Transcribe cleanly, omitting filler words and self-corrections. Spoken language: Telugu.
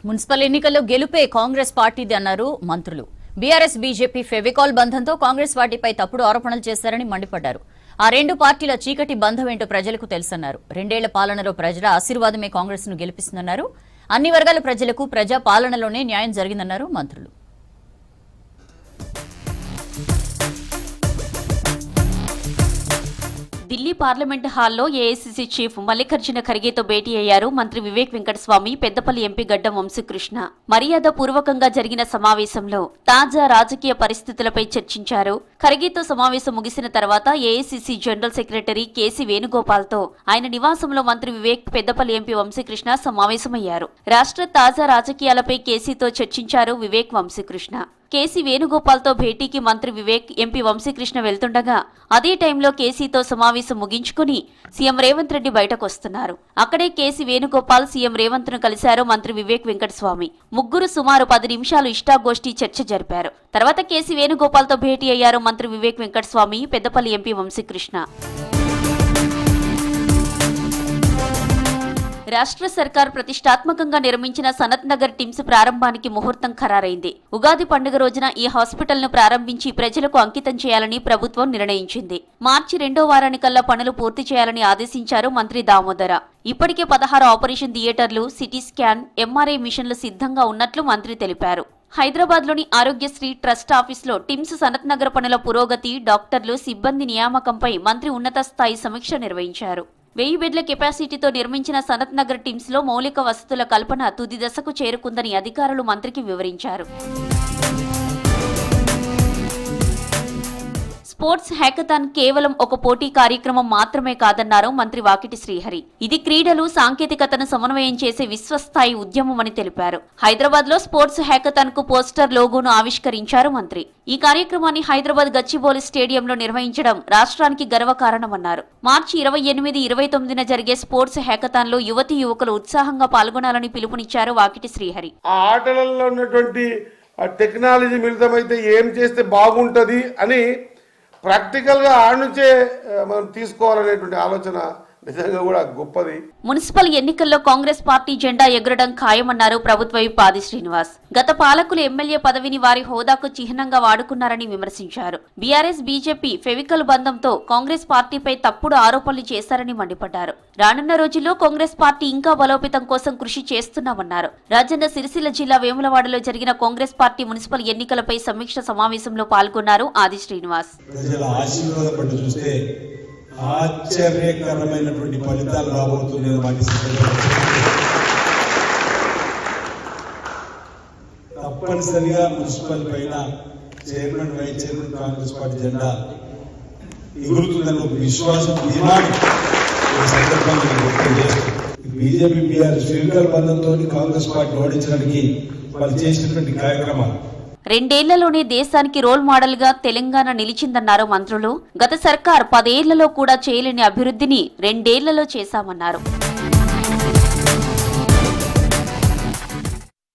మున్సిపల్ ఎన్నికల్లో గెలుపే కాంగ్రెస్ పార్టీది అన్నారు మంత్రులు. బీఆర్ఎస్ బీజేపీ ఫెవికాల్ బంధంతో కాంగ్రెస్ పార్టీపై తప్పుడు ఆరోపణలు చేశారని మండిపడ్డారు. ఆ రెండు పార్టీల చీకటి బంధం ఏంటో ప్రజలకు తెలుసన్నారు. 2 ఏళ్ల పాలనలో ప్రజల ఆశీర్వాదమే కాంగ్రెస్ ను గెలిపిస్తుందన్నారు. అన్ని వర్గాల ప్రజలకు ప్రజా పాలనలోనే న్యాయం జరిగిందన్నారు మంత్రులు. ఢిల్లీ పార్లమెంట్ హాల్లో ఏఐసీసీ చీఫ్ మల్లికార్జున ఖర్గేతో భేటీ అయ్యారు మంత్రి వివేక్ వెంకటస్వామి, పెద్దపల్లి ఎంపీ గడ్డం వంశీకృష్ణ. మర్యాద పూర్వకంగా జరిగిన సమావేశంలో తాజా రాజకీయ పరిస్థితులపై చర్చించారు. ఖర్గేతో సమావేశం ముగిసిన తర్వాత ఏఐసీసీ జనరల్ సెక్రటరీ కేసీ వేణుగోపాల్తో ఆయన నివాసంలో మంత్రి వివేక్, పెద్దపల్లి ఎంపీ వంశీకృష్ణ సమావేశమయ్యారు. రాష్ట్ర తాజా రాజకీయాలపై కేసీతో చర్చించారు వివేక్, వంశీకృష్ణ. కేసీ వేణుగోపాల్తో భేటీకి మంత్రి వివేక్, ఎంపీ వంశీకృష్ణ వెళ్తుండగా అదే టైంలో కేసీతో సమావేశం ముగించుకుని సీఎం రేవంత్ రెడ్డి బయటకొస్తున్నారు. అక్కడే కేసీ వేణుగోపాల్, సీఎం రేవంత్ ను కలిశారు మంత్రి వివేక్ వెంకటస్వామి. ముగ్గురు సుమారు 10 నిమిషాలు ఇష్టాగోష్ఠి చర్చ జరిపారు. తర్వాత కేసీ వేణుగోపాల్తో భేటీ అయ్యారు మంత్రి వివేక్ వెంకటస్వామి, పెద్దపల్లి ఎంపీ వంశీకృష్ణ. రాష్ట్ర సర్కార్ ప్రతిష్టాత్మకంగా నిర్మించిన సనత్ నగర్ టిమ్స్ ప్రారంభానికి ముహూర్తం ఖరారైంది. ఉగాది పండుగ రోజున ఈ హాస్పిటల్ ను ప్రారంభించి ప్రజలకు అంకితం చేయాలని ప్రభుత్వం నిర్ణయించింది. మార్చి 2వ వారానికల్లా పనులు పూర్తి చేయాలని ఆదేశించారు మంత్రి దామోదర. ఇప్పటికే 16 ఆపరేషన్ థియేటర్లు, సిటీ స్కాన్, ఎంఆర్ఐ మిషన్లు సిద్ధంగా ఉన్నట్లు మంత్రి తెలిపారు. హైదరాబాద్లోని ఆరోగ్యశ్రీ ట్రస్ట్ ఆఫీసులో టిమ్స్ సనత్ నగర్ పనుల పురోగతి, డాక్టర్లు, సిబ్బంది నియామకంపై మంత్రి ఉన్నత స్థాయి సమీక్ష నిర్వహించారు. 1000 బెడ్ల కెపాసిటీతో నిర్మించిన సనత్ నగర్ టిమ్స్ లో మౌలిక వసతుల కల్పన తుది దశకు చేరుకుందని అధికారులు మంత్రికి వివరించారు. స్పోర్ట్స్ హ్యాకథాన్ కేవలం ఒక పోటీ కార్యక్రమం మాత్రమే కాదన్నారు మంత్రి వాకిటి శ్రీహరి. ఇది క్రీడలు, సాంకేతికతను సమన్వయం చేసే విశ్వస్థాయి ఉద్యమమని తెలిపారు. హైదరాబాద్ లో స్పోర్ట్స్ హ్యాకథాన్ కు పోస్టర్, లోగోను ఆవిష్కరించారు మంత్రి. ఈ కార్యక్రమాన్ని హైదరాబాద్ గచ్చిబౌలి స్టేడియంలో నిర్వహించడం రాష్ట్రానికి గర్వకారణమన్నారు. మార్చి 28, 29న జరిగే స్పోర్ట్స్ హ్యాకథాన్ లో యువతీ యువకులు ఉత్సాహంగా పాల్గొనాలని పిలుపునిచ్చారు వాకిటి శ్రీహరి. ఆ ఆటలలో ఉన్నటువంటి టెక్నాలజీ మిళితమైతే ఏం చేస్తే బాగుంటది అని ప్రాక్టికల్గా ఆడనుంచే మనం తీసుకోవాలనేటువంటి ఆలోచన నిజంగా కూడా గొప్పది. మున్సిపల్ ఎన్నికల్లో కాంగ్రెస్ పార్టీ జెండా ఎగురడం ఖాయమన్నారు ప్రభుత్వ విప్ ఆది శ్రీనివాస్. గత పాలకులు ఎమ్మెల్యే పదవిని వారి హోదాకు చిహ్నంగా వాడుకున్నారని విమర్శించారు. బీఆర్ఎస్ బీజేపీ ఫెవికల్ బంధంతో కాంగ్రెస్ పార్టీపై తప్పుడు ఆరోపణలు చేశారని మండిపడ్డారు. రానున్న రోజుల్లో కాంగ్రెస్ పార్టీ ఇంకా బలోపేతం కోసం కృషి చేస్తున్నామన్నారు. రాజన్న సిరిసిల్ల జిల్లా వేములవాడలో జరిగిన కాంగ్రెస్ పార్టీ మున్సిపల్ ఎన్నికలపై సమీక్ష సమావేశంలో పాల్గొన్నారు ఆది శ్రీనివాస్. ఆశ్చర్యకరమైనటువంటి ఫలితాలు రాబోతున్నాయి. వాటి తప్పనిసరిగా మున్సిపల్ పైన chairman, vice chairman Congress party జెండా ఎగురుతుందని ఒక విశ్వాసం, బీజేపీ బీఆర్ఎస్ ఫెవికల్ బంధంతో కాంగ్రెస్ పార్టీ ఓడించడానికి వాళ్ళు చేసినటువంటి కార్యక్రమాలు 2 ఏళ్లలోనే దేశానికి రోల్ మోడల్ గా తెలంగాణ నిలిచిందన్నారు మంత్రులు. గత సర్కార్ 10 ఏళ్లలో కూడా చేయలేని అభివృద్ధిని 2 ఏళ్లలో చేశామన్నారు.